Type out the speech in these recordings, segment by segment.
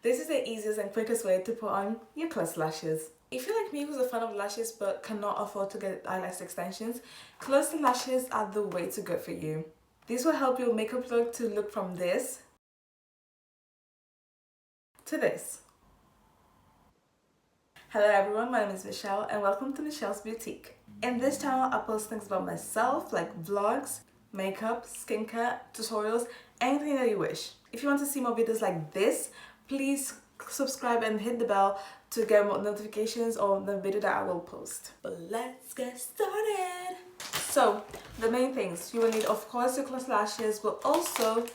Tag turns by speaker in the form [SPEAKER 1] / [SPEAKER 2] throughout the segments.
[SPEAKER 1] This is the easiest and quickest way to put on your closed lashes. If you're like me who's a fan of lashes but cannot afford to get eyelash extensions, closed lashes are the way to go for you. This will help your makeup look to look from this to this. Hello everyone, my name is Michelle and welcome to Michelle's Boutique. In this channel I post things about myself like vlogs, makeup, skincare, tutorials, anything that you wish. If you want to see more videos like this, please subscribe and hit the bell to get more notifications on the video that I will post. But let's get started! So, the main things, you will need of course your closed lashes, but also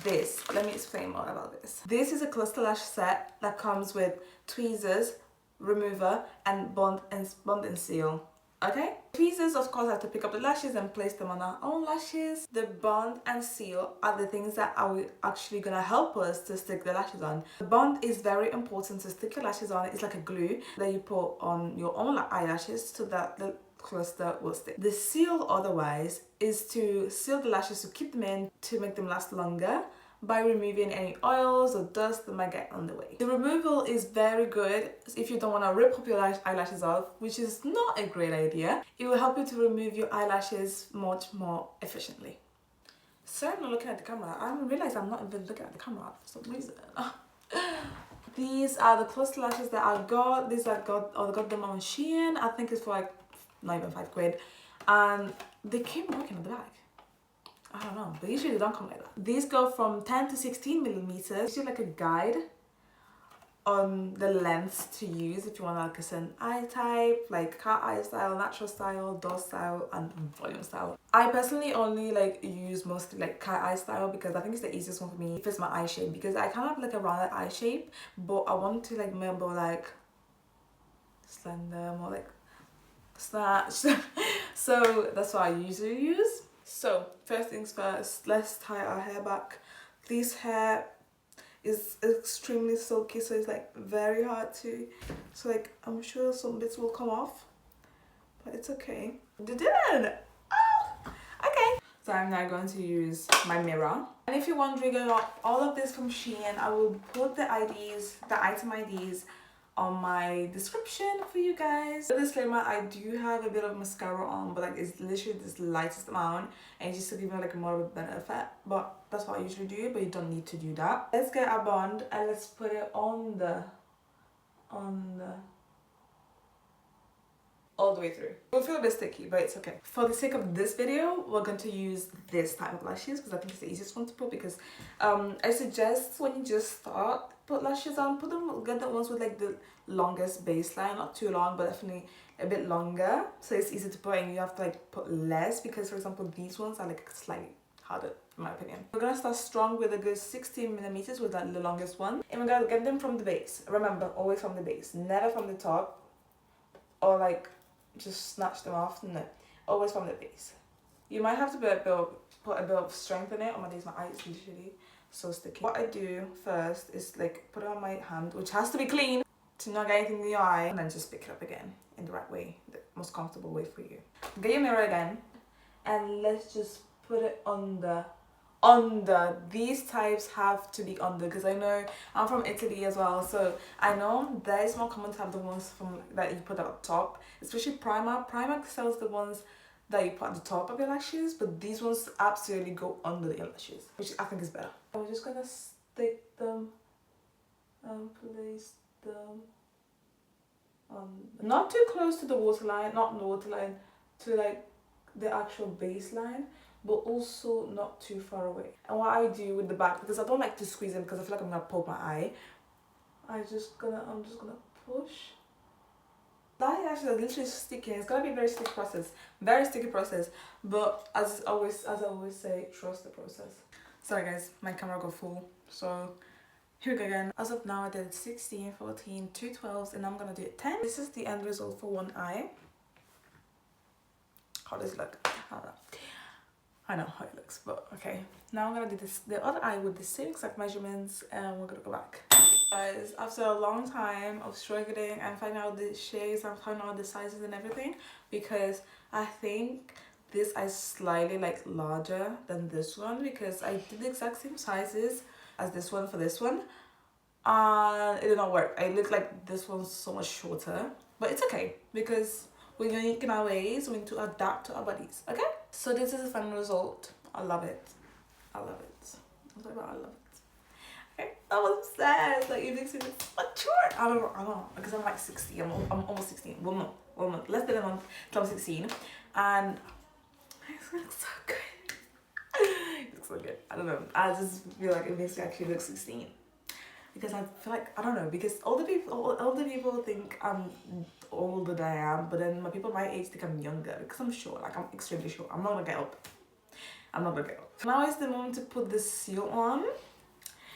[SPEAKER 1] this. Let me explain more about this. This is a closed lash set that comes with tweezers, remover and bond and seal. Okay, tweezers of course have to pick up the lashes and place them on our own lashes. The bond and seal are the things that are actually gonna help us to stick the lashes on. The bond is very important to stick your lashes on. It's like a glue that you put on your own eyelashes so that the cluster will stick. The seal otherwise is to seal the lashes, to keep them in, to make them last longer by removing any oils or dust that might get on the way. The removal is very good if you don't want to rip up your eyelashes off, which is not a great idea. It will help you to remove your eyelashes much more efficiently. So I'm not looking at the camera. I realized I'm not even looking at the camera for some reason. These are the closed lashes that I got. I got them on Shein. I think it's for like not even £5. And they came working in the bag. I don't know, but usually they don't come like that. These go from 10 to 16 millimeters. It's like a guide on the lengths to use if you want like a certain eye type, like cat eye style, natural style, doe style, and volume style. I personally only like use mostly like cat eye style because I think it's the easiest one for me. It fits my eye shape because I kind of have like a rounded eye shape, but I want to like make more like slender, more like snatched. So that's what I usually use. So first things first, let's tie our hair back. This hair is extremely silky, so it's like very hard to, so like I'm sure some bits will come off, but it's okay. They didn't! Oh, okay. So I'm now going to use my mirror. And if you're wondering, I got all of this from Shein. I will put the IDs, the item IDs on my description for you guys. A disclaimer, I do have a bit of mascara on, but like it's literally this lightest amount and just to give me like more of a better effect, but that's what I usually do, but you don't need to do that. Let's get our bond and let's put it on the all the way through. It will feel a bit sticky, but it's okay. For the sake of this video, we're going to use this type of lashes because I think it's the easiest one to put, because I suggest when you just start put lashes on, get the ones with like the longest baseline, not too long, but definitely a bit longer, so it's easy to put and you have to like put less, because for example these ones are like slightly harder in my opinion. We're gonna start strong with a good 16 millimeters with that, the longest one, and we're gonna get them from the base. Remember, always from the base, never from the top or like just snatch them off. No, always from the base. You might have to put a bit of strength in it. Oh my days, my eye is literally so sticky. What I do first is like put it on my hand, which has to be clean to not get anything in your eye, and then just pick it up again in the right way, the most comfortable way for you. Get your mirror again and let's just put it under. These types have to be under, because I know I'm from Italy as well, so I know there is more common to have the ones from that you put at the top, especially Primark sells the ones that you put at the top of your lashes, but these ones absolutely go under the lashes, which I think is better. I'm just gonna stick them and place them on, not too close to the waterline, not the waterline, to like the actual baseline, but also not too far away. And what I do with the back, because I don't like to squeeze in because I feel like I'm gonna poke my eye, I'm just gonna push. The eyelashes are literally sticky. It's gonna be a very sticky process, but as I always say, trust the process. Sorry guys, my camera got full, so here we go again. As of now I did 16, 14, 2 12s, and I'm gonna do 10. This is the end result for one eye. How does it look? I don't know. I know how it looks, but okay. Now I'm gonna do the other eye with the same exact measurements, and we're gonna go back. Guys, after a long time of struggling and finding out the shades and finding out the sizes and everything, because I think this eye is slightly like larger than this one, because I did the exact same sizes as this one for this one, and it did not work. I looked like this one's so much shorter, but it's okay because we're unique in our ways. We need to adapt to our bodies. Okay, so this is the final result. I love it. I love it. I love it. Okay, that was obsessed. Like, it makes me look mature. I don't know, because I'm like 16. I'm almost 16. Well, no, less than a month till I'm 16, and it looks so good. It looks so good. I don't know. I just feel like it makes me actually look 16. Because I feel like, I don't know, because older people think I'm older than I am, but then my people my age think I'm younger because I'm short. Like, I'm extremely short. I'm not gonna get up. I'm not gonna get up. Now is the moment to put the seal on,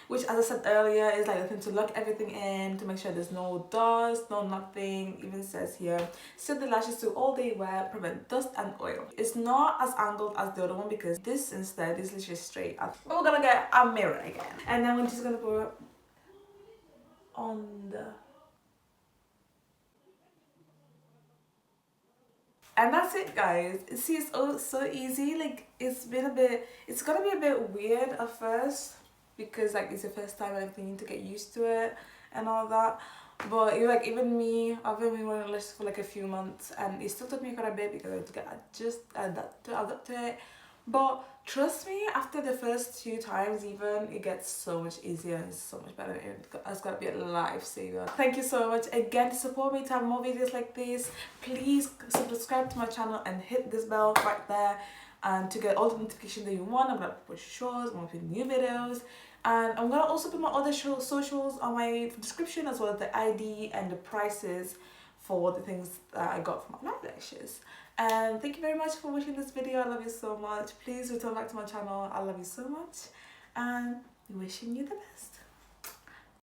[SPEAKER 1] which, as I said earlier, is like the thing to lock everything in, to make sure there's no dust, no nothing. Even says here, seal the lashes to all day wear, prevent dust and oil. It's not as angled as the other one because this instead is literally straight up. But we're gonna get a mirror again, and then we're just gonna put it on the, and that's it, guys. See, it's all so easy. Like, it's gonna be a bit weird at first because like it's the first time and you need to get used to it and all that. But you're like, even me, I've been wearing lashes for like a few months and it still took me quite a bit because I had to adapt to it. But trust me, after the first few times even, it gets so much easier and so much better. It's gonna be a lifesaver. Thank you so much again to support me, to have more videos like this. Please subscribe to my channel and hit this bell right there and to get all the notifications that you want. I'm gonna post shorts, I'm gonna put new videos, and I'm gonna also put my other socials on my description, as well as the ID and the prices for the things that I got from my eyelashes. And thank you very much for watching this video. I love you so much. Please return back to my channel. I love you so much and wishing you the best.